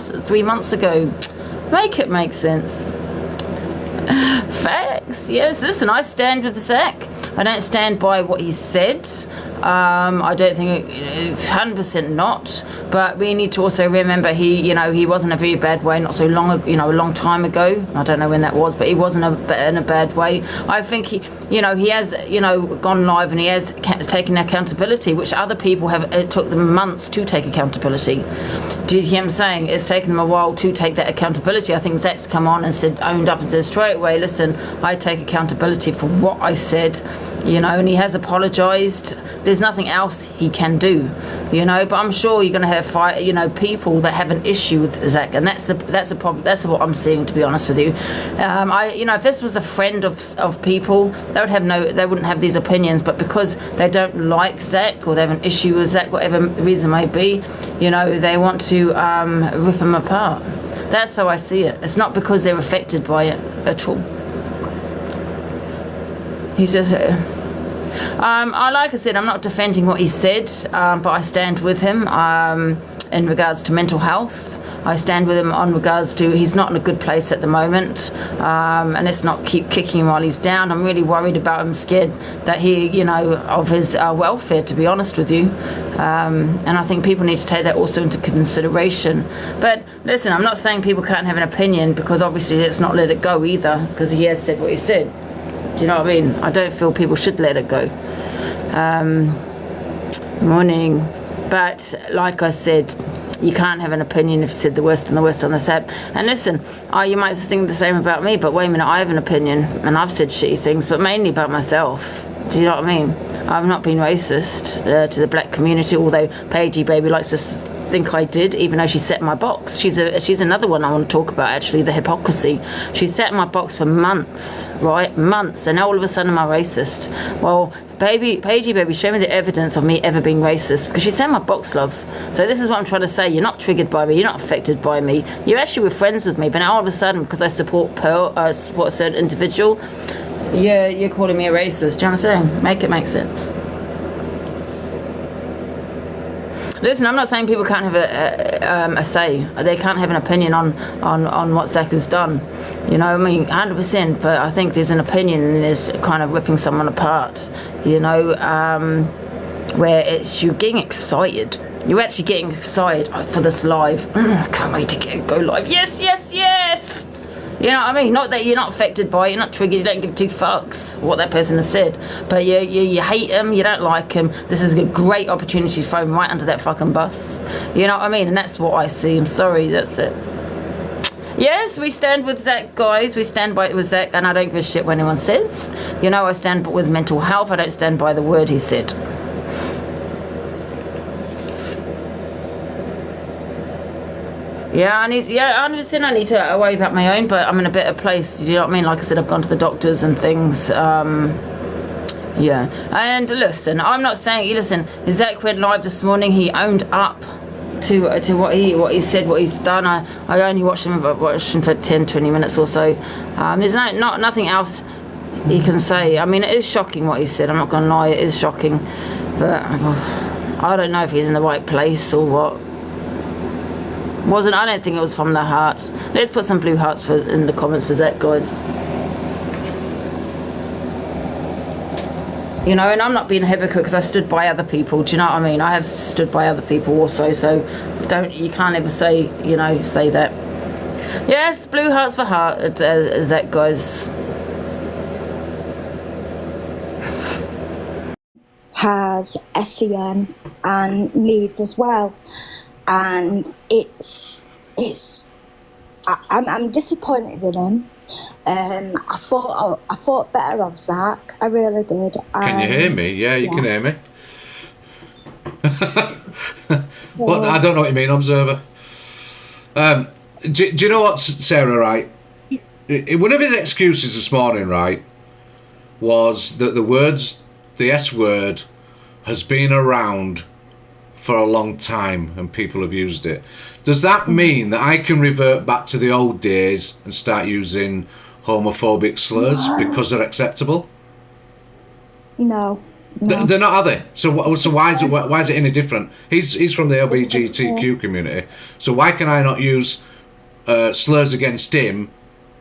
3 months ago. Make it make sense. Facts. Yes, listen, I stand with Zach. I don't stand by what he said. I don't think it's 100% not, but we need to also remember he was in a very bad way not so long ago, a long time ago. I don't know when that was, but he wasn't in a bad way. I think he has gone live and he has taken accountability, which other people have. It took them months to take accountability. Do you hear what I'm saying? It's taken them a while to take that accountability. I think Zach's come on and owned up and said straight away, listen, I take accountability for what I said, and he has apologised. There's nothing else he can do, but I'm sure you're going to have people that have an issue with Zach, and that's a problem. That's what I'm seeing, to be honest with you. If this was a friend of people, they wouldn't have these opinions, but because they don't like Zach or they have an issue with Zach, whatever the reason may be, they want to rip him apart. That's how I see it. It's not because they're affected by it at all. He's just like I said, I'm not defending what he said, but I stand with him in regards to mental health. I stand with him on regards to he's not in a good place at the moment, and let's not keep kicking him while he's down. I'm really worried about him, scared that of his welfare, to be honest with you. And I think people need to take that also into consideration. But listen, I'm not saying people can't have an opinion, because obviously let's not let it go either, because he has said what he said. Do you know what I mean? I don't feel people should let it go. Morning. But like I said, you can't have an opinion if you said the worst on this app. And listen, you might think the same about me, but wait a minute, I have an opinion, and I've said shitty things, but mainly about myself. Do you know what I mean? I've not been racist to the black community, although Paigey Baby likes to think I did, even though she set my box. She's another one I want to talk about, actually, the hypocrisy. She set my box for months, right? Months, and now all of a sudden am I racist? Well, Paigey Baby, show me the evidence of me ever being racist, because she set my box, love. So this is what I'm trying to say. You're not triggered by me, you're not affected by me, you actually were friends with me, but now all of a sudden, because I support a certain individual, you're calling me a racist. Do you know what I'm saying? Make it make sense. Listen, I'm not saying people can't have a say. They can't have an opinion on what Zach has done. 100%. But I think there's an opinion, and there's kind of ripping someone apart. Where you're getting excited. You're actually getting excited for this live. I can't wait to go live. Yes, yes, yes. You know what I mean? Not that you're not affected by it, you're not triggered, you don't give two fucks what that person has said. But you hate him, you don't like him. This is a great opportunity to throw him right under that fucking bus. You know what I mean? And that's what I see. I'm sorry, that's it. Yes, we stand with Zach, guys. We stand with Zach, and I don't give a shit what anyone says. I stand with mental health. I don't stand by the word he said. I understand I need to worry about my own, but I'm in a better place. You know what I mean? Like I said, I've gone to the doctors and things. And listen, I'm not saying. Listen, Zach went live this morning. He owned up to what he said, what he's done. I only watched him for 10-20 minutes or so. There's nothing else he can say. I mean, it is shocking what he said. I'm not going to lie, it is shocking. But I don't know if he's in the right place or what. I don't think it was from the heart. Let's put some blue hearts in the comments for Zach, guys. And I'm not being a hypocrite, because I stood by other people. Do you know what I mean? I have stood by other people also, so you can't ever say that. Yes, blue hearts for heart, Zach, guys. Has SEN and needs as well. And I'm disappointed in him. I thought better of Zach. I really did. Can you hear me? Yeah, you can hear me. What? I don't know what you mean, observer. Do you know what, Sarah? Right. One of his excuses this morning, right, was that the S word, has been around for a long time and people have used it. Does that mean that I can revert back to the old days and start using homophobic slurs because they're acceptable? No. No. They're not, are they? So why is it any different? He's from the LGBTQ community. So why can I not use slurs against him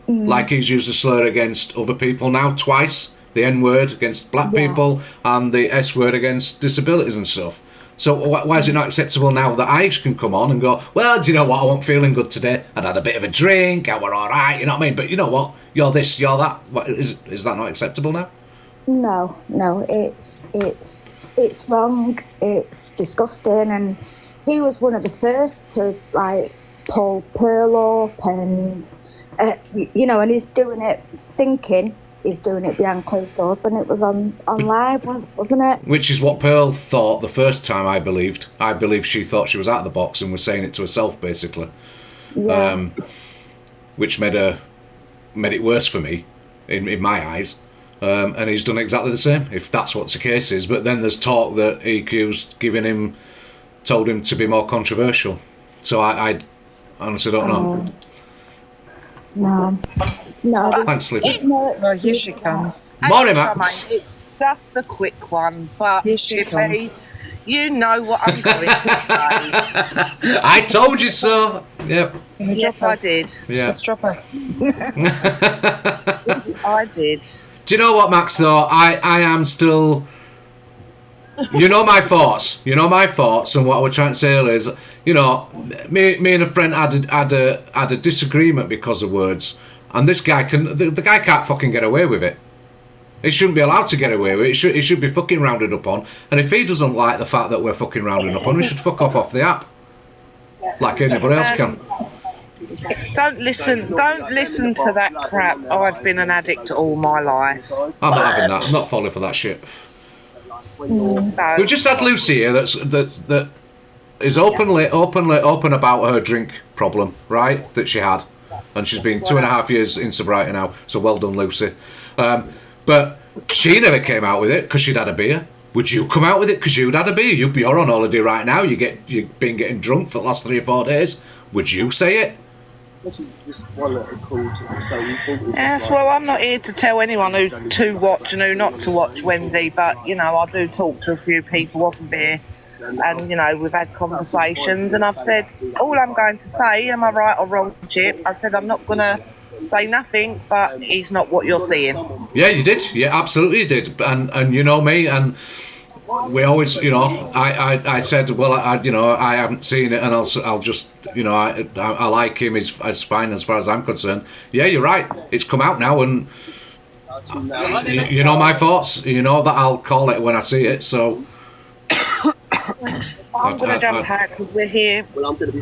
like he's used a slur against other people now twice? The N word against black people and the S word against disabilities and stuff. So why is it not acceptable now that I can come on and go, well, do you know what? I wasn't feeling good today. I'd had a bit of a drink. I were all right. You know what I mean? But you know what? You're this, you're that. Is that not acceptable now? No, it's wrong. It's disgusting, and he was one of the first to like pull Pearl up, and you know, and he's doing it thinking he's doing it behind closed doors, but it was on live, wasn't it? Which is what Pearl thought the first time. I believe she thought she was out of the box and was saying it to herself, basically. Yeah. Which made it worse for me, in my eyes. And he's done exactly the same, if that's what the case is. But then there's talk that EQ's told him to be more controversial. So I honestly don't know. No. Thanks, Sleepy. Well, here she comes. Morning, Max. It's just a quick one, but Here she comes. Chippy, you know what I'm going to say. I told you so. Yep. Yes, I did. Yeah. Let's drop her. Yes, I did. Do you know what, Max, though? I am still... You know my thoughts. And what I was trying to say earlier is, you know, me and a friend had a disagreement because of words, and this guy the guy can't fucking get away with it. He shouldn't be allowed to get away with it. He should be fucking rounded up on. And if he doesn't like the fact that we're fucking rounding up on, we should fuck off the app, like anybody else can. Don't listen to that crap. I've been an addict all my life. I'm not having that. I'm not falling for that shit. So, We've just had Lucy here that is open about her drink problem, right? That she had, and she's been 2.5 years in sobriety now. So well done, Lucy. But she never came out with it because she'd had a beer. Would you come out with it because you'd had a beer? You're on holiday right now. You've been getting drunk for the last 3 or 4 days. Would you say it? Just one little call to say yes, well, I'm not here to tell anyone who to watch and who not to watch, Wendy, but, you know, I do talk to a few people off of here, and, you know, we've had conversations, and I've said, all I'm going to say, am I right or wrong, Chip? I said, I'm not going to say nothing, but he's not what you're seeing. Yeah, you did. Yeah, absolutely you did. And you know me, and we always, you know, I said, well, I haven't seen it, and I'll just, you know, I like him. He's fine as far as I'm concerned. Yeah, you're right. It's come out now, and you know my thoughts. You know that I'll call it when I see it. So I'm going to jump out because we're here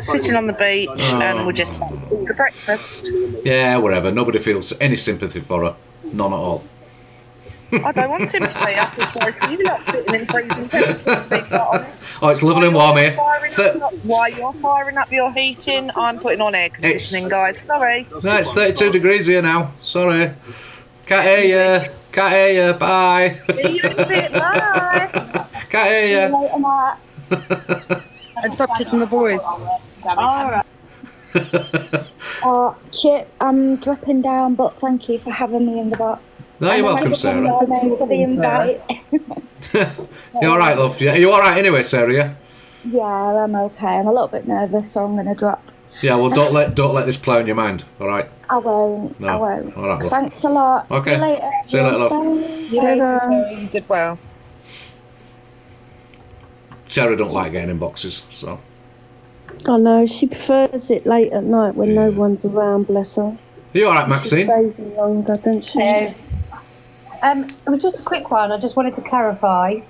sitting on the beach and we're just having the breakfast. Yeah, whatever. Nobody feels any sympathy for her. None at all. I don't want sympathy. I feel sorry for you lot sitting in freezing temperatures, to be quite honest. Oh, it's lovely and warm here. While you're firing up your heating, I'm putting on air conditioning, guys. Sorry. No, it's 32 degrees here now. Sorry. Can't hear you. Can't hear you. Bye. See you in a bit. Bye. Can't hear you. Later, Max. And stop kissing the boys. All right. Chip, I'm dropping down, but thank you for having me in the box. No, you're welcome, Sarah. Thank you for the invite. You're all right, love. Yeah, you all right anyway, Sarah? Yeah. Yeah, I'm okay. I'm a little bit nervous, so I'm going to drop. Yeah. Well, don't let this play on your mind. All right. I won't. No. I won't. All right, love. Thanks a lot. Okay. See you later. See you later, love. Bye. See you later, Sarah. You did well. Sarah don't like getting in boxes, so. I know, she prefers it late at night when no one's around, bless her. Are you all right, Maxine? She stays longer, doesn't she? It was just a quick one. I just wanted to clarify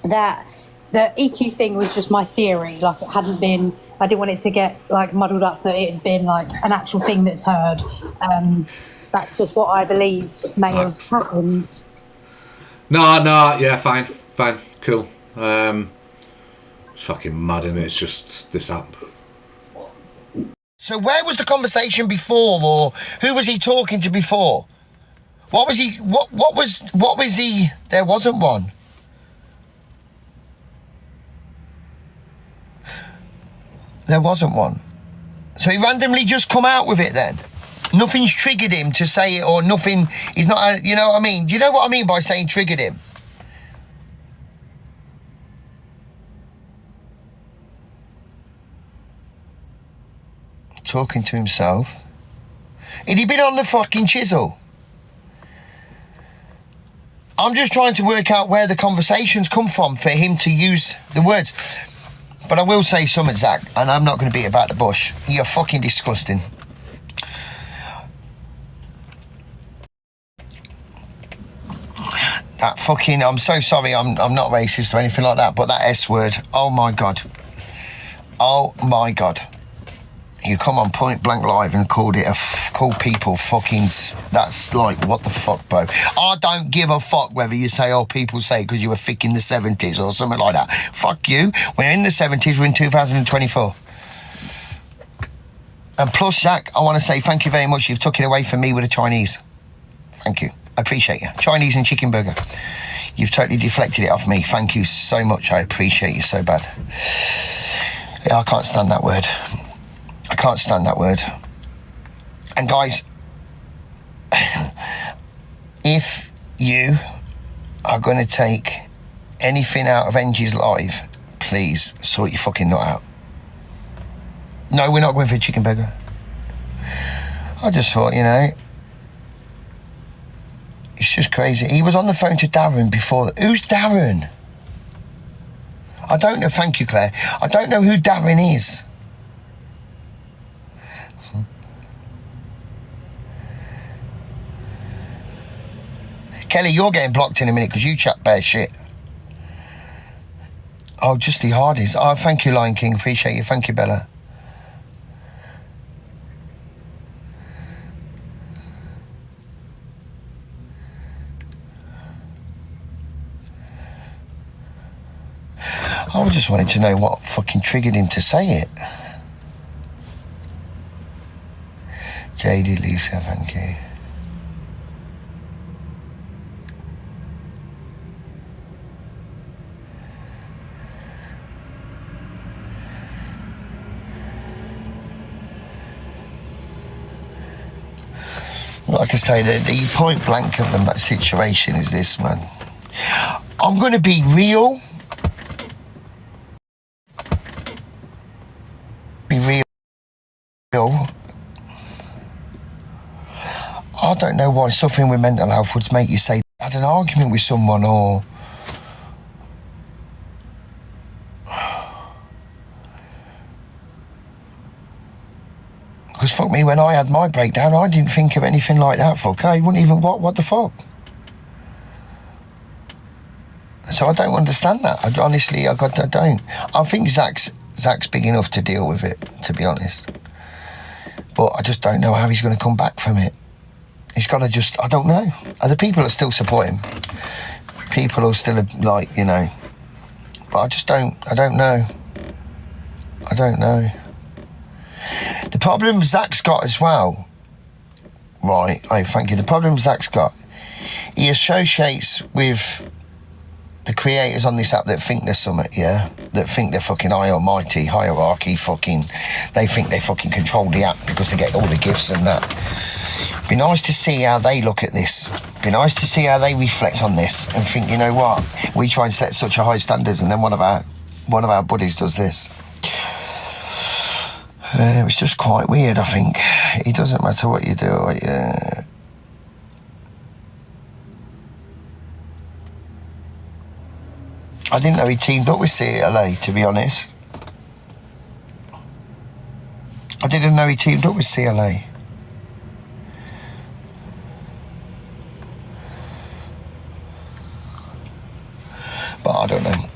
that the EQ thing was just my theory. Like, it hadn't been, I didn't want it to get like muddled up that it had been like an actual thing that's heard. That's just what I believe may have happened. No, yeah, fine, cool. It's fucking mad, isn't it? It's just this app. So where was the conversation before, or who was he talking to before? What was he? What was he? There wasn't one. There wasn't one. So he randomly just come out with it then. Nothing's triggered him to say it, or nothing. He's not. You know what I mean? Do you know what I mean by saying triggered him? talking to himself. Had he been on the fucking chisel? I'm just trying to work out where the conversations come from for him to use the words. But I will say something, Zach, and I'm not going to beat about the bush. You're fucking disgusting. That fucking, I'm so sorry, I'm not racist or anything like that, but that S word, oh my God. Oh my God. You come on Point Blank Live and called people fucking, that's like, what the fuck, bro? I don't give a fuck whether you say, oh, people say because you were thick in the 70s or something like that. Fuck you. We're in the 70s, we're in 2024. And plus, Zach, I want to say thank you very much. You've took it away from me with the Chinese. Thank you. I appreciate you. Chinese and chicken burger. You've totally deflected it off me. Thank you so much. I appreciate you so bad. Yeah, I can't stand that word. I can't stand that word. And guys, if you are going to take anything out of Angie's life, please sort your fucking nut out. No, we're not going for a chicken burger. I just thought, you know, it's just crazy. He was on the phone to Darren before. Who's Darren? I don't know. Thank you, Claire. I don't know who Darren is. Kelly, you're getting blocked in a minute because you chat bare shit. Oh, just the hardies. Oh, thank you, Lion King. Appreciate you. Thank you, Bella. I just wanted to know what fucking triggered him to say it. JD Lisa, thank you. Like I say, the point blank of the situation is this, man. I'm going to be real. Be real. I don't know why suffering with mental health would make you say, I had an argument with someone or... Because fuck me, when I had my breakdown, I didn't think of anything like that, fuck. I wouldn't even, what the fuck? So I don't understand that. I don't. I think Zach's big enough to deal with it, to be honest. But I just don't know how he's going to come back from it. He's got to just, I don't know. The people that still support him, people who still like, you know, but I don't know. The problem Zach's got as well, right, oh, thank you, the problem Zach's got, he associates with the creators on this app that think they're something, yeah, that think they're fucking high almighty, hierarchy, fucking, they think they fucking control the app because they get all the gifts and that. Be nice to see how they look at this. Be nice to see how they reflect on this and think, you know what, we try and set such a high standards and then one of our buddies does this. It was just quite weird, I think. It doesn't matter what you do. I didn't know he teamed up with CLA, to be honest. I didn't know he teamed up with CLA. But I don't know.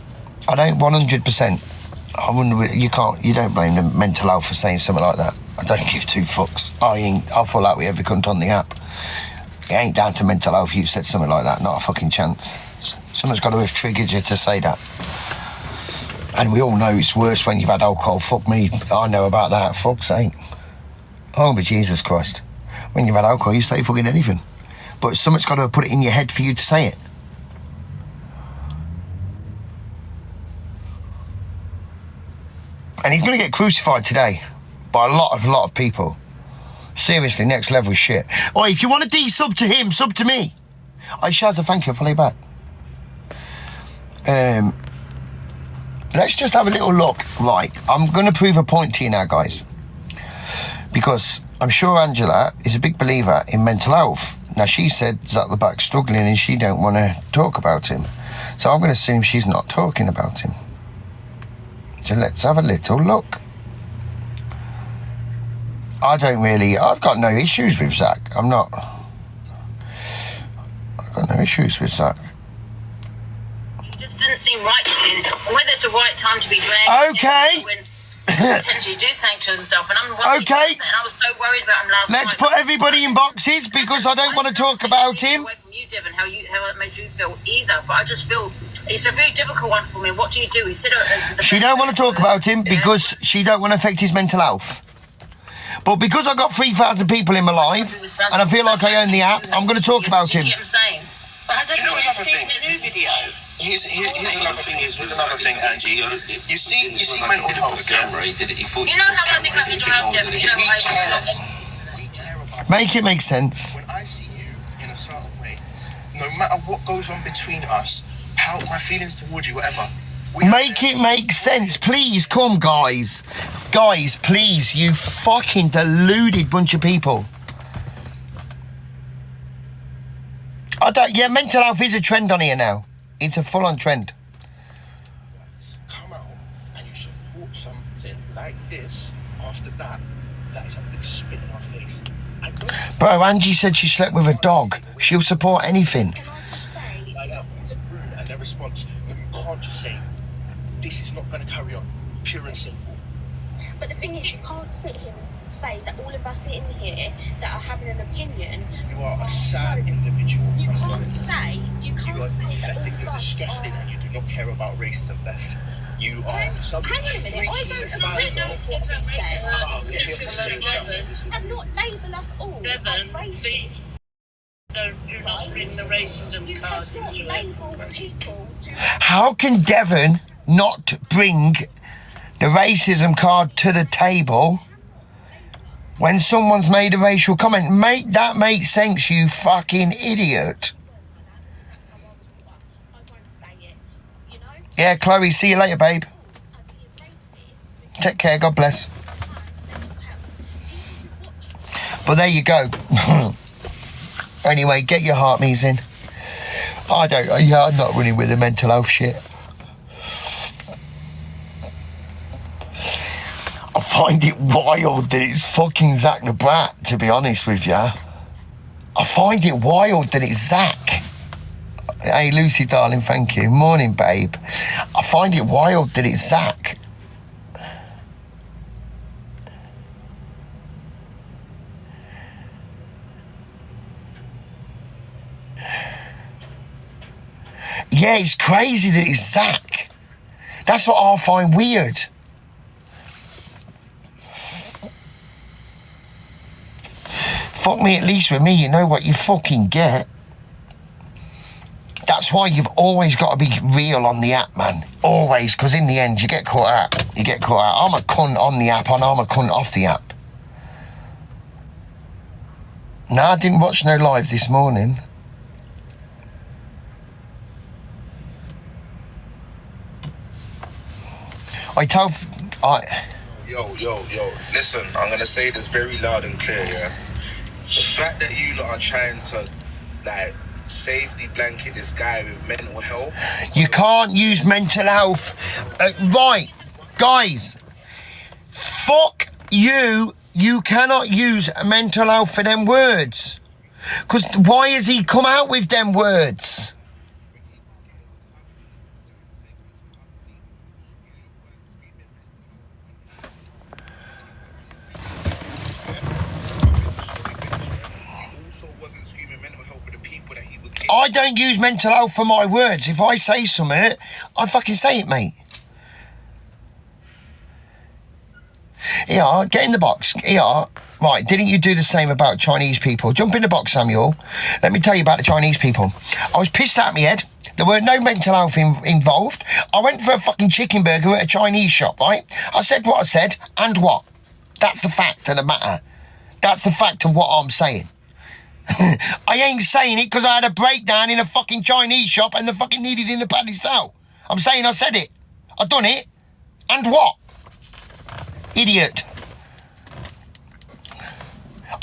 I don't 100%. I wouldn't. You don't blame the mental health for saying something like that. I don't give two fucks. I'll fall out with every cunt on the app. It ain't down to mental health. You've said something like that. Not a fucking chance. Someone's got to have triggered you to say that. And we all know it's worse when you've had alcohol. Fuck me. I know about that. Fuck's sake. Oh, but Jesus Christ. When you've had alcohol, you say fucking anything. But someone's got to have put it in your head for you to say it. And he's going to get crucified today by a lot of people. Seriously, next level shit. Oh, if you want to de-sub to him, sub to me. Shazza, thank you. I'll follow you back. Let's just have a little look. Right, I'm going to prove a point to you now, guys. because I'm sure Angela is a big believer in mental health. Now, she said he's at the back struggling and she don't want to talk about him. So I'm going to assume she's not talking about him. So let's have a little look. I've got no issues with Zach. I've got no issues with Zach. It just didn't seem right to me. Whether it's the right time to be dragged. Okay. Potentially do something to himself, and I'm okay. And I was so worried about him last night. Let's put everybody in boxes because I don't want to talk about him. Away from you, Devon, how it made you feel either, but I just feel it's a very difficult one for me. What do you do? He said she don't want to talk about him because she don't want to affect his mental health. But because I've got 3,000 people in my life and I feel like I own the app, I'm going to talk about him. Do you get what I'm saying? But has anyone seen the new video? Here's another thing. Here's another thing, Angie. You see mental health. You know how I think about mental health, Devon. You know what Make it make sense. When I see you in a certain way, no matter what goes on between us, how my feelings towards you, whatever. Make it make sense, please. Come, guys. Guys, please. You fucking deluded bunch of people. Yeah, mental health is a trend on here now. It's a full-on trend. Come out and you support something like this. After that, that is a big spit in our face. Bro, Angie said she slept with a dog. She'll support anything. It's rude and their response. You can't just say, this is not going to carry on. Pure and simple. But the thing is, you can't sit here and say that all of us sitting here that are having an opinion. You are a sad individual. You can't say you are pathetic, you're disgusting, and you do not care about racism, Beth. You are some freaky faggot. Get me off the stage now. And not label us all as racist. Do not bring the racism card into it. How can Devon not bring the racism card to the table when someone's made a racial comment? Make that make sense, you fucking idiot. Yeah, Chloe, see you later, babe. Take care, God bless. But there you go. Anyway, get your heart me's in. I'm not running with the mental health shit. I find it wild that it's fucking Zach the Brat, to be honest with you. I find it wild that it's Zach. Hey, Lucy, darling, thank you. Morning, babe. I find it wild that it's Zach. Yeah, it's crazy that it's Zach. That's what I find weird. Fuck me, at least with me, you know what you fucking get. That's why you've always got to be real on the app, man. Always, because in the end, you get caught out. You get caught out. I'm a cunt on the app and I'm a cunt off the app. No, I didn't watch no live this morning. Yo, listen, I'm going to say this very loud and clear, yeah? The fact that you lot are trying to, safety blanket this guy with mental health. You can't use mental health. Right, guys, fuck you. You cannot use mental health for them words. Because why has he come out with them words? I don't use mental health for my words. If I say something, I fucking say it, mate. Yeah, get in the box. Yeah, right, didn't you do the same about Chinese people? Jump in the box, Samuel. Let me tell you about the Chinese people. I was pissed out of my head. There were no mental health involved. I went for a fucking chicken burger at a Chinese shop, right? I said what I said, and what? That's the fact of the matter. That's the fact of what I'm saying. I ain't saying it because I had a breakdown in a fucking Chinese shop and the fucking needed in the paddy cell. I'm saying I said it. I done it. And what? Idiot.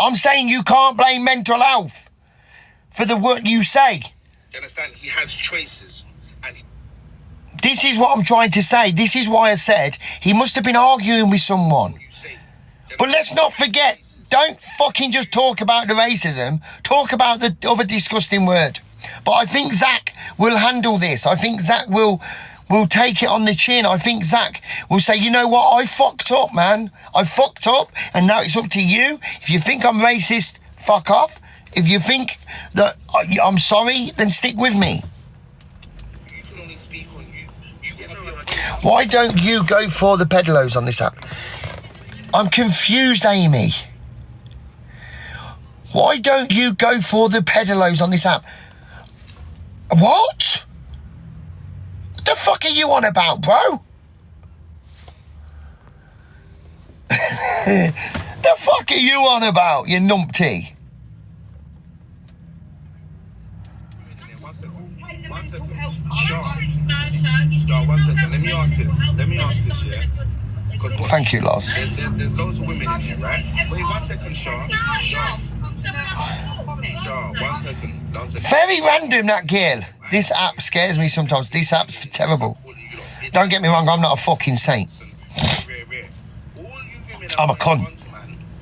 I'm saying you can't blame mental health for the word you say. You understand? He has choices. And this is what I'm trying to say. This is why I said he must have been arguing with someone. But let's not forget, don't fucking just talk about the racism. Talk about the other disgusting word. But I think Zach will handle this. I think Zach will take it on the chin. I think Zach will say, you know what, I fucked up, man. I fucked up, and now it's up to you. If you think I'm racist, fuck off. If you think that I'm sorry, then stick with me. Why don't you go for the pedalos on this app? I'm confused, Amy. Why don't you go for the pedalos on this app? What? What the fuck are you on about, bro? The fuck are you on about, you numpty? One second. Let me ask this, yeah? Thank you, Lars. There's loads of women in here, right? Wait, 1 second, Sean. One second. Very random, that girl. This app scares me sometimes. This app's terrible. Don't get me wrong, I'm not a fucking saint. I'm a con.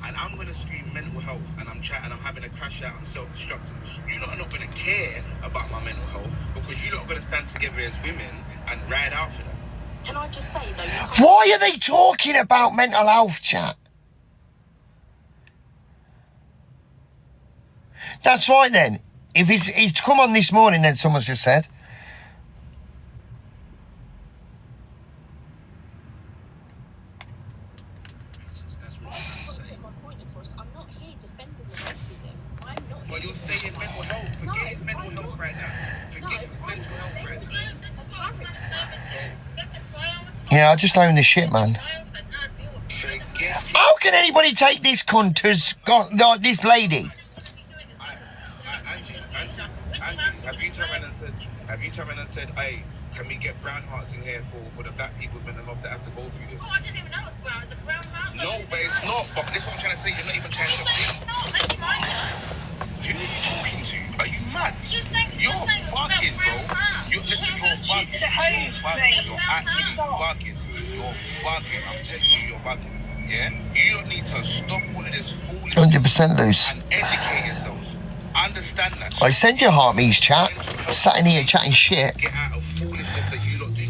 And I'm going to scream mental health, and I'm having a crash out and self-destructing. You lot are not going to care about my mental health because you lot are going to stand together as women and ride out for them. Can I just say, though... Why are they talking about mental health, chat? That's right, then. If he's come on this morning, then someone's just said... Well, you're saying mental health. Forget his mental health right now. Forget his mental health right now. Yeah, I just own this shit, man. How can anybody take this cunt as like this lady? Have you turned around and said, hey, can we get brown hearts in here for the black people's mental health that have to go through this? I didn't even know it was brown. It's a brown heart. No, but it's not. But this is what I'm trying to say. You're not even trying to speak. Who are you talking to? Are you mad? You're fucking, bro. You're bugging. You're actually bugging. You're bugging. I'm telling you, you're bugging. Yeah? You don't need to stop all of this foolishness 100% loose. and educate yourselves. Understand that. I send your heartbeats, chat. Sat in here chatting shit. Get out of foolishness that you lot do.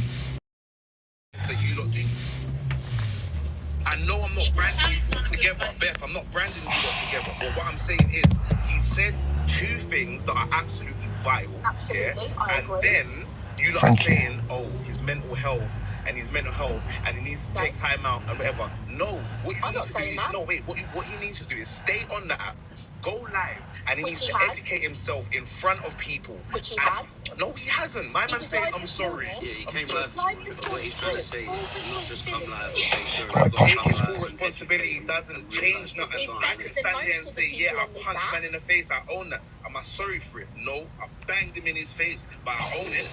I know I'm not branding you lot together, Beth. I'm not branding you lot together. But what I'm saying is, he said two things that are absolutely vital. Absolutely, yeah? I agree. And then you lot are saying, oh, his mental health and he needs to take time out and whatever. No, what you need to do is, no, wait, what he needs to do is stay on the app. Go live, and he needs to educate himself in front of people. Which he has. No, he hasn't. My man saying, I'm sorry. Yeah, he came live. What he's trying to say is just come live and say sorry. Right, Taking full responsibility doesn't change nothing. I can stand here and say, yeah, I punched man in the face. I own that. Am I sorry for it? No, I banged him in his face, but I own it.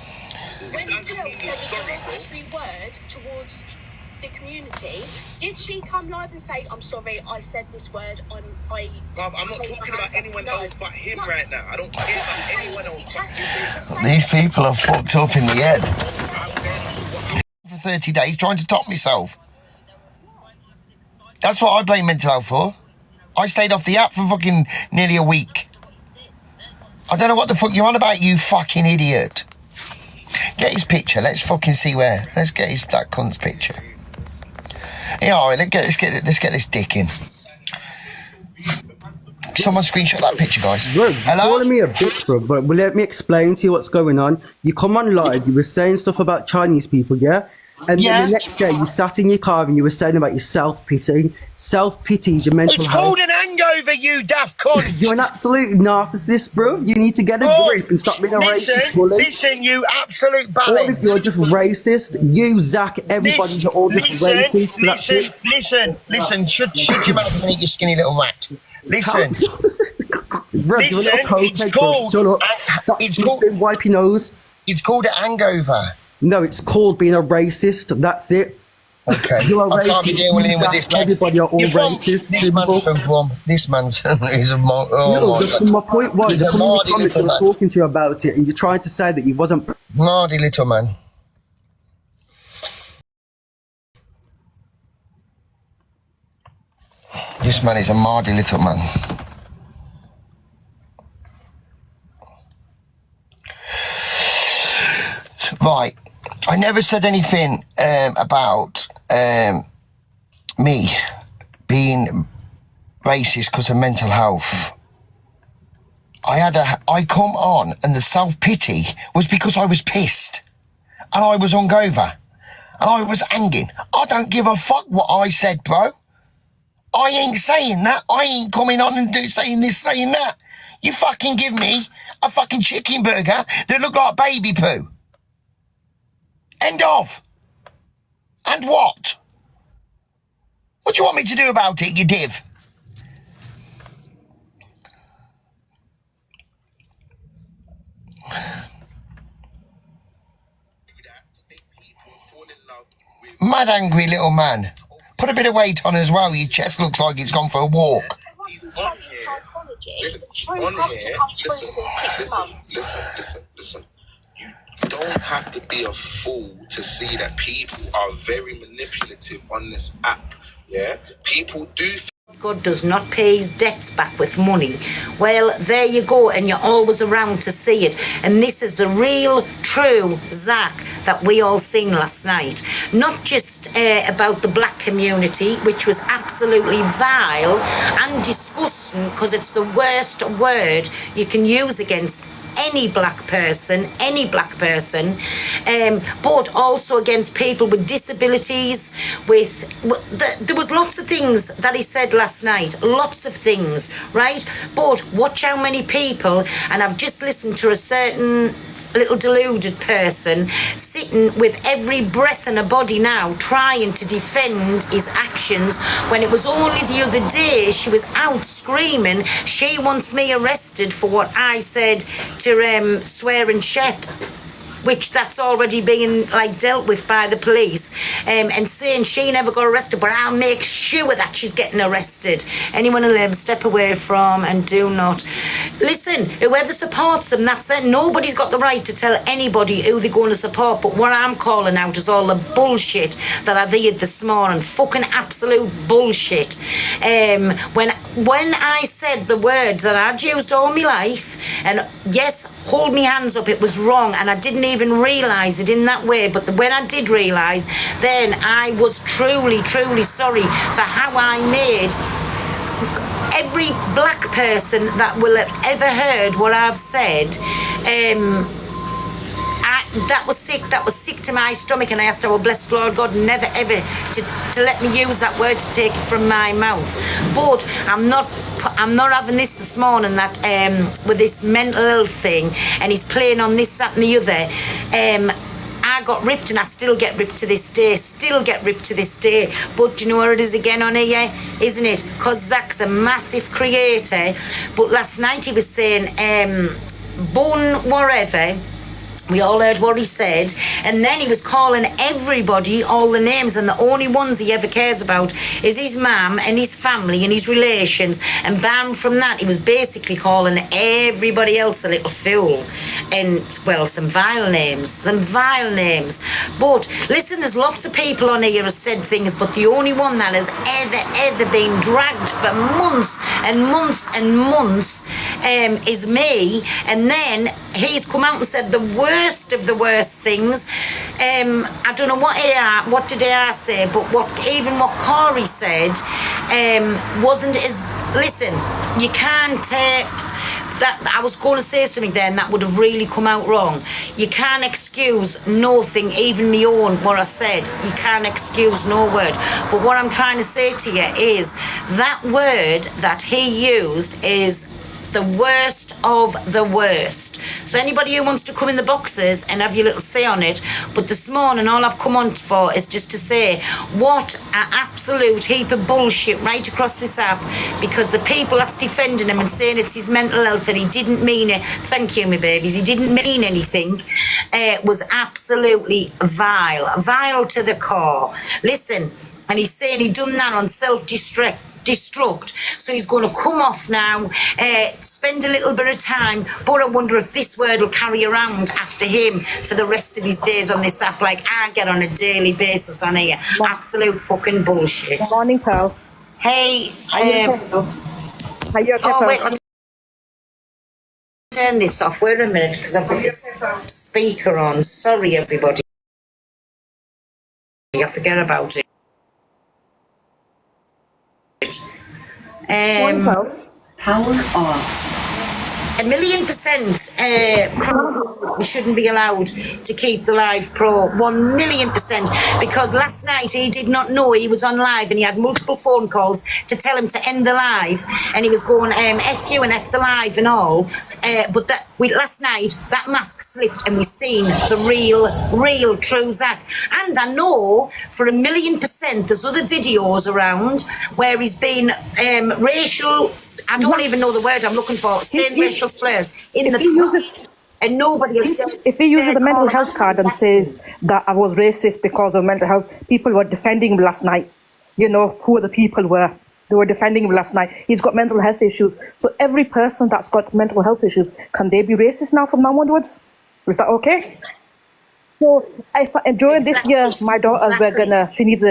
When It doesn't mean Pearl he's said a sorry, bro. derogatory word towards the community, did she come live and say, I'm sorry, I said this word on... Bruv, I'm not talking about anyone else but him right now. I don't care about anyone else but him. These people are fucked up in the head. For 30 days trying to top myself. That's what I blame mental health for. I stayed off the app for fucking nearly a week. I don't know what the fuck you're on about, you fucking idiot. Get his picture. Let's fucking see where. Let's get that cunt's picture. Yeah, all right, let's get this dick in. Someone screenshot that picture, guys. Bro, hello? You're calling me a bitch, bro, but let me explain to you what's going on. You come on live, you were saying stuff about Chinese people, yeah? And then the next day, you sat in your car and you were saying about your self-pity. Self-pity is your mental health. It's called an hangover, you daft cunt. You're an absolute narcissist, bro. You need to get a grip and stop being a racist bully. Listen, you absolute ballad. All of you are just racist. You, Zach, everybody, you're all just racist. That's it. Listen. Shut your mouth a minute, you skinny little rat. Listen. Bro, you're a little cokehead, bro. Shut up. That's been wipe your nose. It's called a hangover. No, it's called being a racist. That's it. Okay. You are I can't be racist. dealing You with this man. everybody are all This racist. man's Simple. from Brum. This man's is a No, my point was, he's you a come in the mardy comments, I little was man. talking to you about it, and you're trying to say that he wasn't. Mardy little man. This man is a mardy little man. Right. I never said anything about me being racist because of mental health. I come on and the self-pity was because I was pissed and I was hungover and I was hanging. I don't give a fuck what I said, bro. I ain't saying that. I ain't coming on and saying this, saying that. You fucking give me a fucking chicken burger that looked like baby poo. End of. And what? What do you want me to do about it, you div? Mad angry little man. Put a bit of weight on as well. Your chest looks like it's gone for a walk. He's on psychology. The truth has to come true within 6 months. Listen. You don't have to be a fool to see that people are very manipulative on this app. Yeah? People do. God does not pay his debts back with money. Well, there you go, and you're always around to see it. And this is the real, true Zach that we all seen last night. Not just about the black community, which was absolutely vile and disgusting, because it's the worst word you can use against any black person, but also against people with disabilities, there was lots of things that he said last night, lots of things, right? But watch how many people, and I've just listened to a certain little deluded person sitting with every breath in her body now trying to defend his actions, when it was only the other day she was out screaming she wants me arrested for what I said to swearing Shep, which that's already being dealt with by the police, and saying she never got arrested, but I'll make sure that she's getting arrested. Anyone who lives, step away from and do not listen. Whoever supports them, that's them. Nobody's got the right to tell anybody who they're going to support, but what I'm calling out is all the bullshit that I've heard this morning. Fucking absolute bullshit. When I said the word that I'd used all my life, and yes, hold me hands up, it was wrong, and I didn't even realise it in that way, but when I did realise, then I was truly sorry for how I made every black person that will have ever heard what I've said. That was sick to my stomach, and I asked our blessed Lord God never ever to let me use that word, to take it from my mouth. But I'm not having this morning that with this mental health thing, and he's playing on this, that and the other. I got ripped, and I still get ripped to this day. But do you know what it is again on here, isn't it? Because Zach's a massive creator. But last night he was saying bun whatever. We all heard what he said, and then he was calling everybody all the names, and the only ones he ever cares about is his mum and his family and his relations, and bound from that he was basically calling everybody else a little fool, and well, some vile names. But listen, there's lots of people on here who have said things, but the only one that has ever been dragged for months and months is me. And then he's come out and said the worst of the worst things. I don't know what did I say, but what Corey said wasn't as, listen, you can't that I was going to say something there, and that would have really come out wrong. You can't excuse nothing, even me own what I said. You can't excuse no word. But what I'm trying to say to you is that word that he used is the worst of the worst. So anybody who wants to come in the boxes and have your little say on it. But this morning, all I've come on for is just to say what an absolute heap of bullshit right across this app, because the people that's defending him and saying it's his mental health and he didn't mean it, thank you, my babies, he didn't mean anything, was absolutely vile to the core. Listen, and he's saying he done that on self-destruct, so he's going to come off now, spend a little bit of time, but I wonder if this word will carry around after him for the rest of his days on this app, like I get on a daily basis on here. Absolute fucking bullshit. Good morning, Pearl. Hey, Are you okay, Pearl? wait, I'll turn this off. Wait a minute, because I've got this speaker on. Sorry, everybody. I forget about it. Power off. 1,000,000%, we shouldn't be allowed to keep the live pro. 1,000,000%, because last night he did not know he was on live and he had multiple phone calls to tell him to end the live, and he was going F you and F the live and all, but last night that mask slipped and we seen the real true Zach. And I know for 1,000,000% there's other videos around where he's been racial, I don't even know the word I'm looking for, saying racial slurs in the and nobody if he uses the mental health card and says that I was racist because of mental health, people were defending him last night. You know who the people were. They were defending him last night. He's got mental health issues. So every person that's got mental health issues, can they be racist now from now onwards? Is that okay? So during this year, my daughter, she's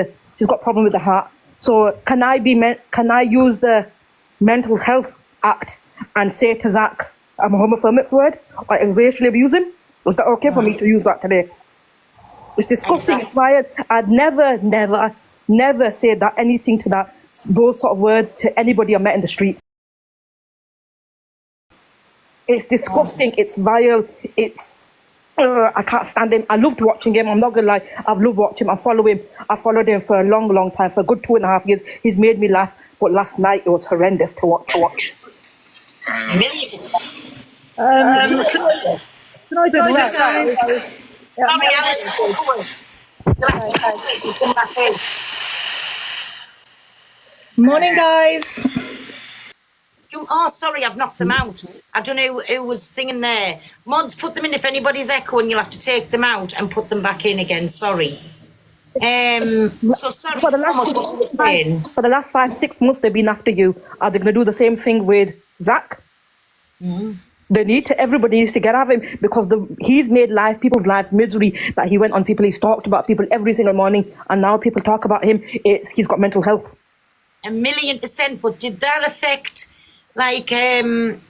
got problem with the heart. So can I use the Mental Health Act and say to Zach, I'm a homophobic word, or racially abuse him? Was that okay for me to use that today? It's disgusting. It's vile. I'd never say that anything to those sort of words to anybody I met in the street. It's disgusting. It's vile. I can't stand him. I loved watching him. I'm not gonna lie. I've loved watching him. I followed him for a long time, for a good 2.5 years. He's made me laugh. But last night it was horrendous to watch. Um, Can I do Morning, guys. Oh, sorry, I've knocked them out. I don't know who was singing there. Mods, put them in. If anybody's echoing, you'll have to take them out and put them back in again. Sorry. So sorry. For the last 5-6 months, they've been after you. Are they going to do the same thing with Zach? Everybody needs to get at him, because he's made people's lives misery, that he went on people, he's talked about people every single morning, and now people talk about him. He's got mental health. 1,000,000%, but did that affect, like, even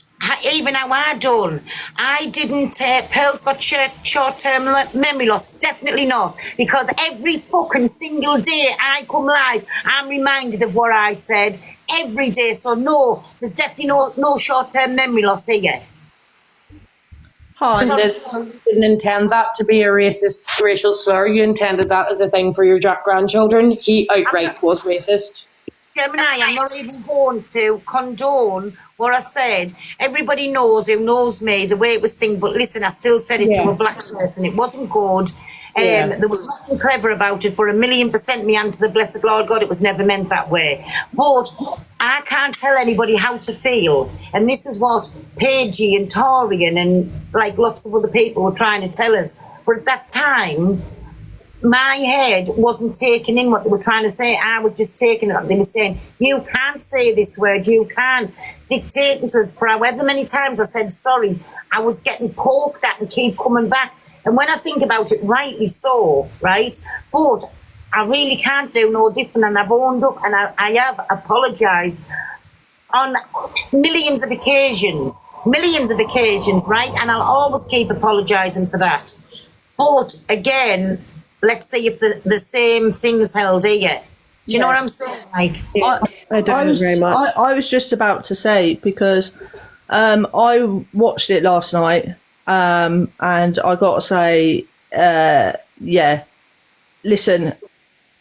how I done? I didn't, Pearl's got short-term memory loss, definitely not, because every fucking single day I come live, I'm reminded of what I said every day, so no, there's definitely no short-term memory loss here. Hi. You didn't intend that to be a racial slur. You intended that as a thing for your grandchildren. He outright was racist. Gemini, I'm not even going to condone what I said. Everybody knows who knows me, the way it was thing. But listen, I still said it to a black person. It wasn't good. There was nothing clever about it, but 1,000,000% me and to the blessed Lord God, it was never meant that way. But I can't tell anybody how to feel. And this is what Paigey and Torian and like lots of other people were trying to tell us. But at that time, my head wasn't taking in what they were trying to say. I was just taking it. They were saying, you can't say this word, you can't dictate to us. For however many times I said sorry, I was getting poked at and keep coming back. And when I think about it, rightly so, right? But I really can't do no different, and I've owned up and I have apologised on millions of occasions, right? And I'll always keep apologising for that. But again, let's see if the same thing's held here. Do you know what I'm saying? Like, I don't very much. I was just about to say, because I watched it last night, and I got to say, listen,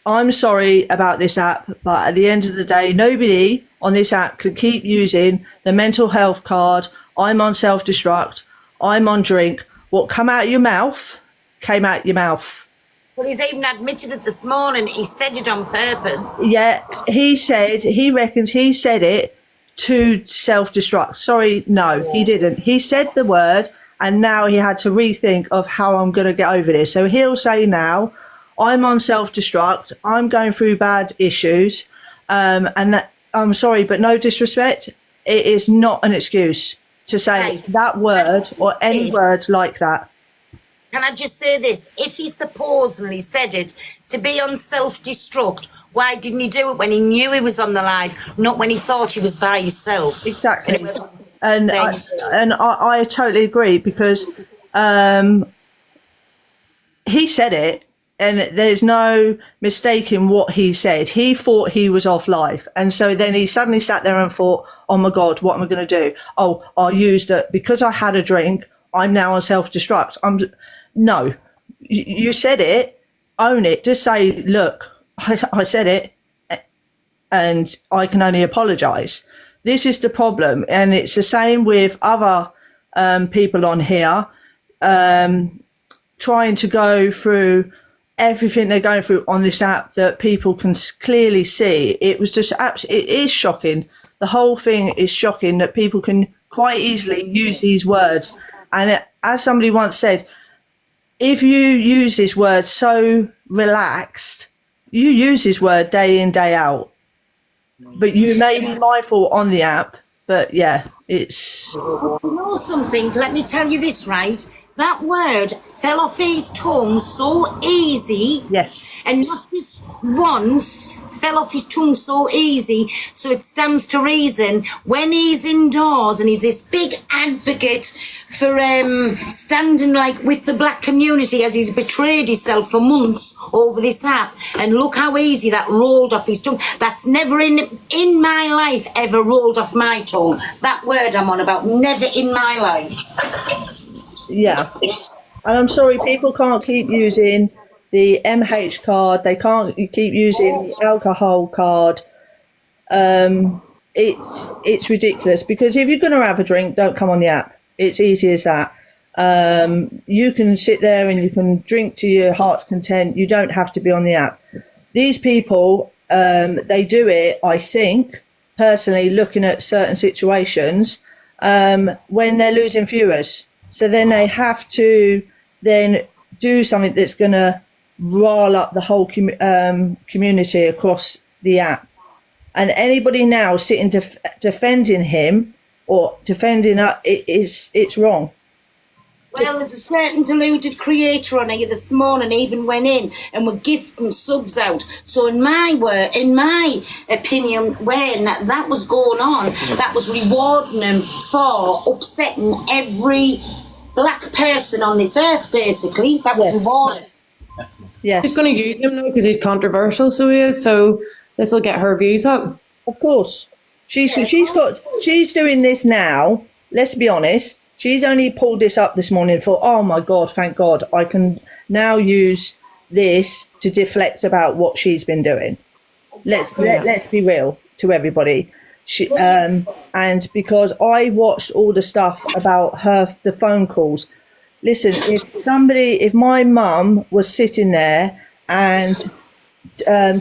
I'm sorry about this app, but at the end of the day, nobody on this app could keep using the mental health card. I'm on self-destruct. I'm on drink. What come out your mouth came out your mouth. Well, he's even admitted it this morning. He said it on purpose. Yeah, he reckons he said it to self-destruct. Sorry, no, he didn't. He said the word, and now he had to rethink of how I'm going to get over this. So he'll say now, I'm on self-destruct. I'm going through bad issues, and that, I'm sorry, but no disrespect. It is not an excuse to say that word or any word like that. Can I just say this? If he supposedly said it to be on self-destruct, why didn't he do it when he knew he was on the live, not when he thought he was by himself? Exactly. And I totally agree, because he said it, and there's no mistaking what he said. He thought he was off live, and so then he suddenly sat there and thought, oh my God, what am I going to do? Oh, I'll use that because I had a drink, I'm now on self-destruct. No, you said it, own it. Just say, look, I said it, and I can only apologise. This is the problem, and it's the same with other people on here, trying to go through everything they're going through on this app that people can clearly see. It was just it is shocking. The whole thing is shocking that people can quite easily use these words. And as somebody once said, if you use this word so relaxed, you use this word day in, day out. But you may be mindful on the app, but yeah, it's... You know something? Let me tell you this, right? That word fell off his tongue so easy. Yes. And not just once, fell off his tongue so easy. So it stands to reason when he's indoors and he's this big advocate for standing like with the black community, as he's betrayed himself for months over this app. And look how easy that rolled off his tongue. That's never in my life ever rolled off my tongue. That word I'm on about, never in my life. Yeah, and I'm sorry, people can't keep using the MH card. They can't keep using the alcohol card. It's ridiculous, because if you're going to have a drink, don't come on the app. It's easy as that. You can sit there and you can drink to your heart's content. You don't have to be on the app. These people, they do it, I think, personally, looking at certain situations, when they're losing viewers. So then they have to then do something that's going to rile up the whole community across the app. And anybody now sitting defending him or defending us, it's wrong. Well, there's a certain deluded creator on here this morning, even went in and were gifting subs out. So in my opinion, when that was going on, that was rewarding them for upsetting every black person on this earth, basically. That was rewarded. Yes. She's going to use him now because he's controversial, so he is. So this will get her views up. Of course. She's doing this now. Let's be honest. She's only pulled this up this morning for, oh my God, thank God, I can now use this to deflect about what she's been doing. Let's be real to everybody. And because I watched all the stuff about the phone calls. Listen, if my mum was sitting there and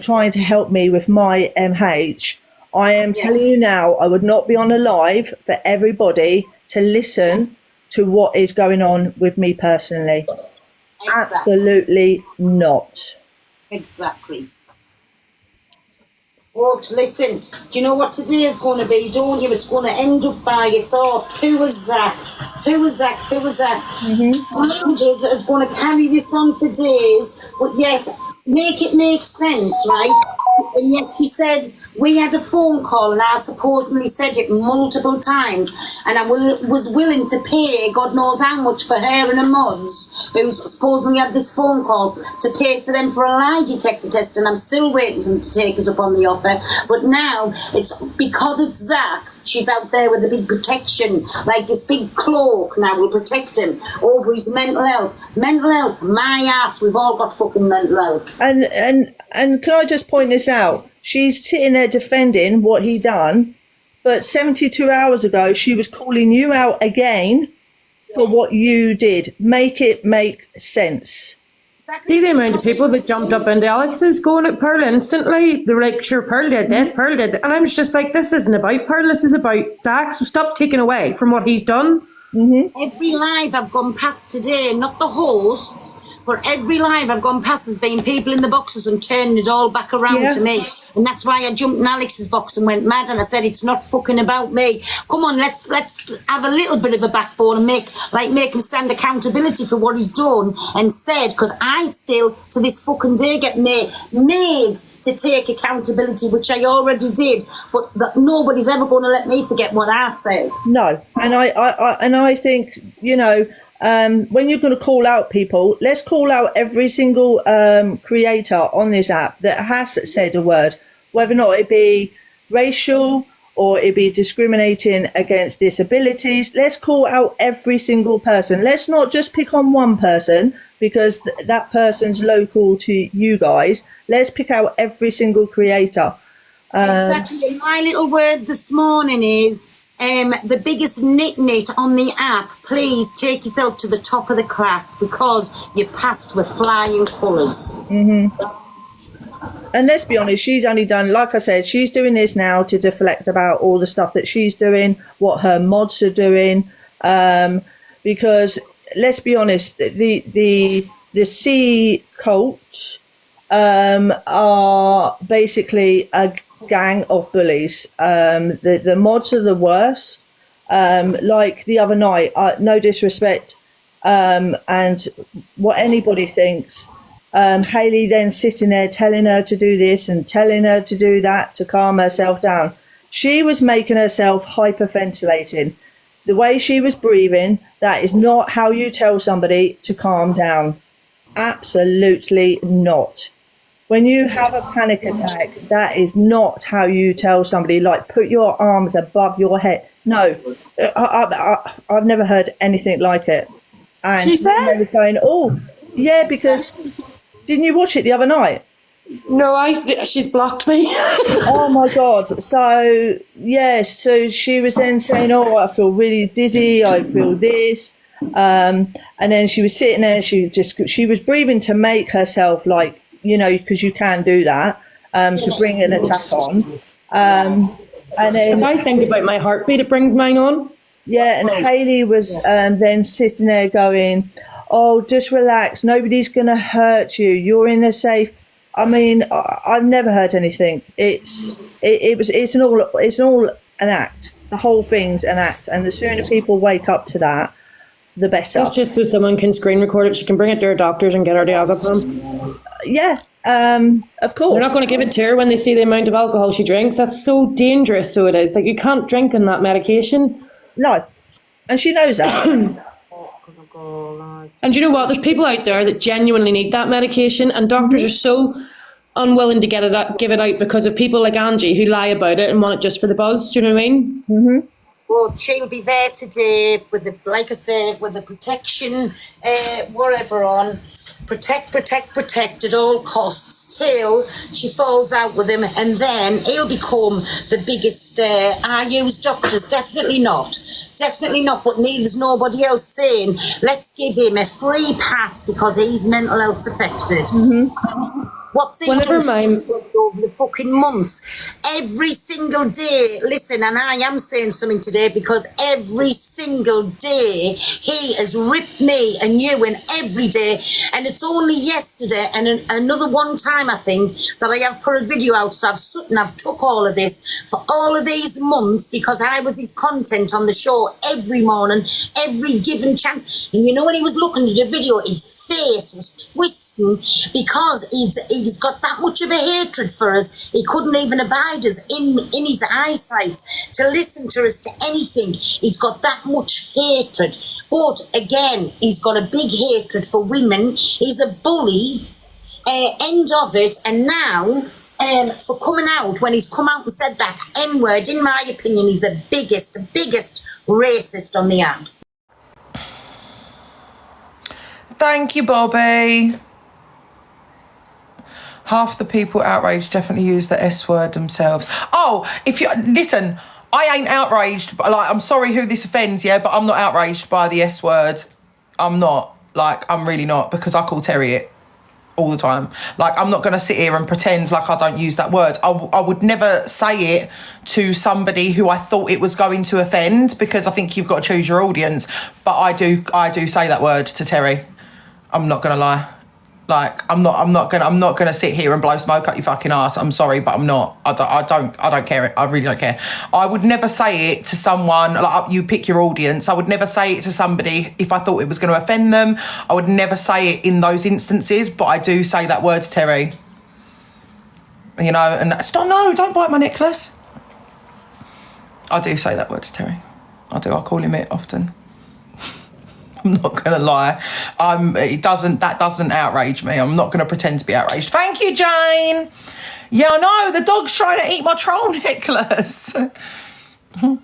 trying to help me with my MH, I am telling you now, I would not be on a live for everybody to listen to what is going on with me personally. Exactly. Absolutely not. Exactly. Folks, listen, do you know what today is going to be, don't you? It's going to end up by, who was Zach? Mm-hmm. Is going to carry this on for days, but yet make it make sense, right? And yet she said, we had a phone call and I supposedly said it multiple times, and I was willing to pay God knows how much for her and her mums, who supposedly had this phone call, to pay for them for a lie detector test, and I'm still waiting for them to take us up on the offer. But now, it's because it's Zach, she's out there with a big protection, like this big cloak now will protect him over his mental health. Mental health, my ass, we've all got fucking mental health. And can I just point this out? She's sitting there defending what he done, but 72 hours ago she was calling you out again for what you did. Make it make sense. See the amount of people that jumped up into Alex's going at Pearl instantly. They were like, sure, Pearl did this, Pearl did. And I was just like, this isn't about Pearl, this is about Zach, so stop taking away from what he's done. Every live I've gone past today, not the hosts, but every live I've gone past, there's been people in the boxes and turning it all back around to me. And that's why I jumped in Alex's box and went mad, and I said, it's not fucking about me. Come on, let's have a little bit of a backbone and make him stand accountability for what he's done and said, because I still, to this fucking day, get made to take accountability, which I already did, but that nobody's ever going to let me forget what I said. No, and I think, you know, when you're going to call out people, let's call out every single creator on this app that has said a word, whether or not it be racial or it be discriminating against disabilities. Let's call out every single person. Let's not just pick on one person because that person's local to you guys. Let's pick out every single creator. Exactly. And my little word this morning is the biggest nit on the app. Please take yourself to the top of the class because you passed with flying colours. And let's be honest, she's only done, like I said, she's doing this now to deflect about all the stuff that she's doing, what her mods are doing, because let's be honest, the C cult are basically a gang of bullies. The mods are the worst. Like the other night, no disrespect, and what anybody thinks, Hayley then sitting there telling her to do this and telling her to do that to calm herself down. She was making herself hyperventilating. The way she was breathing, that is not how you tell somebody to calm down. Absolutely not. When you have a panic attack, that is not how you tell somebody, like, put your arms above your head. No, I've never heard anything like it. And She said? they was going, oh, yeah, because didn't you watch it the other night? No, she's blocked me. Oh my God. So, yes, so she was then saying, oh, I feel really dizzy, I feel this. And then she was sitting there, she was breathing to make herself, like, you know, because you can do that, to bring an attack on. And then if I think about my heartbeat, it brings mine on. Yeah, and Hayley was then sitting there going, oh, just relax, nobody's going to hurt you, you're in a safe. I mean, I've never heard anything. It's all an act. The whole thing's an act, and the sooner people wake up to that, the better. That's just so someone can screen record it. She can bring it to her doctors and get her diazepam. Yeah, of course. They're not going to give it to her when they see the amount of alcohol she drinks. That's so dangerous. So it is. Like, you can't drink on that medication. No, and she knows that. And you know what? There's people out there that genuinely need that medication, and doctors are so unwilling to give it out because of people like Angie who lie about it and want it just for the buzz. Do you know what I mean? Mm-hmm. Well, she'll be there today with the, like I said, with the protection, whatever on. Protect at all costs till she falls out with him, and then he'll become the biggest. I use doctors, definitely not, but neither's nobody else saying let's give him a free pass because he's mental health affected. Mm-hmm. What's he never mind. Over the fucking months, every single day. Listen, and I am saying something today because every single day he has ripped me and you in every day, and it's only yesterday and another one time I think that I have put a video out. So I've took all of this for all of these months because I was his content on the show every morning, every given chance. And you know, when he was looking at the video, his face was twisting because he's got that much of a hatred for us. He couldn't even abide us in his eyesight to listen to us to anything. He's got that much hatred. But again, he's got a big hatred for women. He's a bully. End of it. And now, for coming out, when he's come out and said that N-word, in my opinion, he's the biggest racist on the app. Thank you, Bobby. Half the people outraged definitely use the S word themselves. Oh, if you listen, I ain't outraged, but like, I'm sorry who this offends, yeah, but I'm not outraged by the S word. I'm not. Like, I'm really not, because I call Terry it all the time. Like, I'm not going to sit here and pretend like I don't use that word. I would never say it to somebody who I thought it was going to offend, because I think you've got to choose your audience. But I do say that word to Terry. I'm not going to lie. Like, I'm not gonna sit here and blow smoke up your fucking ass. I'm sorry, but I'm not. I don't care. I really don't care. I would never say it to someone. Like, you pick your audience. I would never say it to somebody if I thought it was going to offend them. I would never say it in those instances. But I do say that word to Terry. You know, and stop. No, don't bite my necklace. I do say that word to Terry. I do. I call him it often. I'm not gonna lie. That doesn't outrage me. I'm not gonna pretend to be outraged. Thank you, Jane. Yeah, I know. The dog's trying to eat my troll necklace. The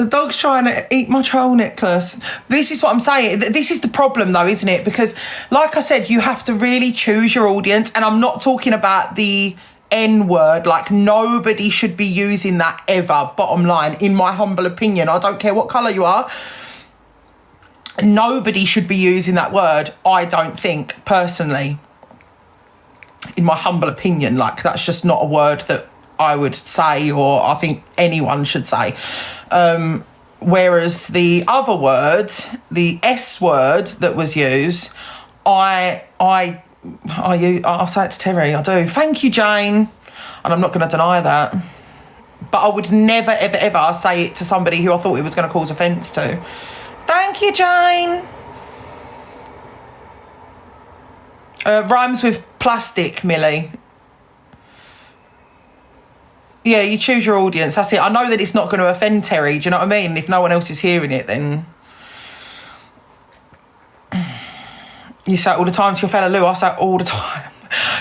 dog's trying to eat my troll necklace. This is what I'm saying. This is the problem, though, isn't it? Because, like I said, you have to really choose your audience. And I'm not talking about the N word. Like, nobody should be using that ever. Bottom line, in my humble opinion. I don't care what colour you are. Nobody should be using that word, I don't think, personally. In my humble opinion, like, that's just not a word that I would say, or I think anyone should say. Whereas the other word, the S word that was used, I'll say it to Terry, I do. Thank you, Jane. And I'm not going to deny that. But I would never, ever, ever say it to somebody who I thought it was going to cause offence to. Thank you, Jane. Rhymes with plastic, Millie. Yeah, you choose your audience. That's it. I know that it's not going to offend Terry. Do you know what I mean? If no one else is hearing it, then... You say it all the time to your fella Lou. I say it all the time.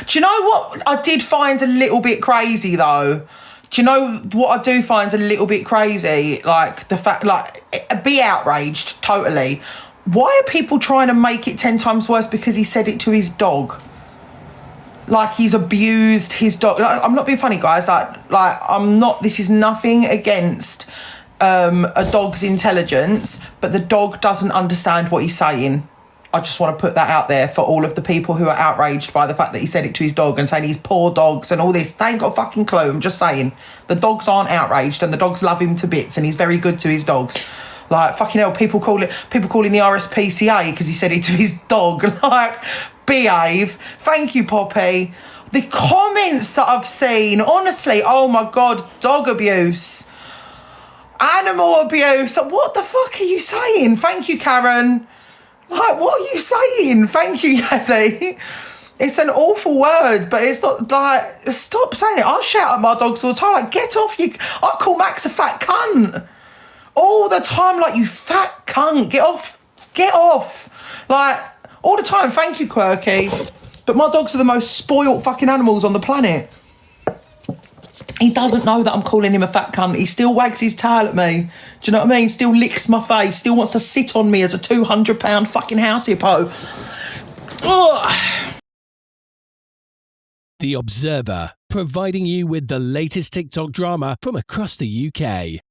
Do you know what I did find a little bit crazy, though? Do you know what I do find a little bit crazy? Like, the fact, like, be outraged, totally. Why are people trying to make it 10 times worse because he said it to his dog? Like, he's abused his dog. Like, I'm not being funny, guys. Like, I'm not, this is nothing against a dog's intelligence, but the dog doesn't understand what he's saying. I just want to put that out there for all of the people who are outraged by the fact that he said it to his dog and saying he's poor dogs and all this. They ain't got a fucking clue. I'm just saying. The dogs aren't outraged and the dogs love him to bits and he's very good to his dogs. Like, fucking hell, people calling the RSPCA because he said it to his dog. Like, behave. Thank you, Poppy. The comments that I've seen, honestly, oh my God, dog abuse. Animal abuse. What the fuck are you saying? Thank you, Karen. Like, what are you saying? Thank you, Yazzie. It's an awful word, but it's not like, stop saying it. I shout at my dogs all the time, like, get off you. I call Max a fat cunt all the time, like, you fat cunt, get off. Like, all the time. Thank you, Quirky. But my dogs are the most spoilt fucking animals on the planet. He doesn't know that I'm calling him a fat cunt. He still wags his tail at me. Do you know what I mean? Still licks my face. Still wants to sit on me as a 200-pound fucking house hippo. Ugh. The Observer, providing you with the latest TikTok drama from across the UK.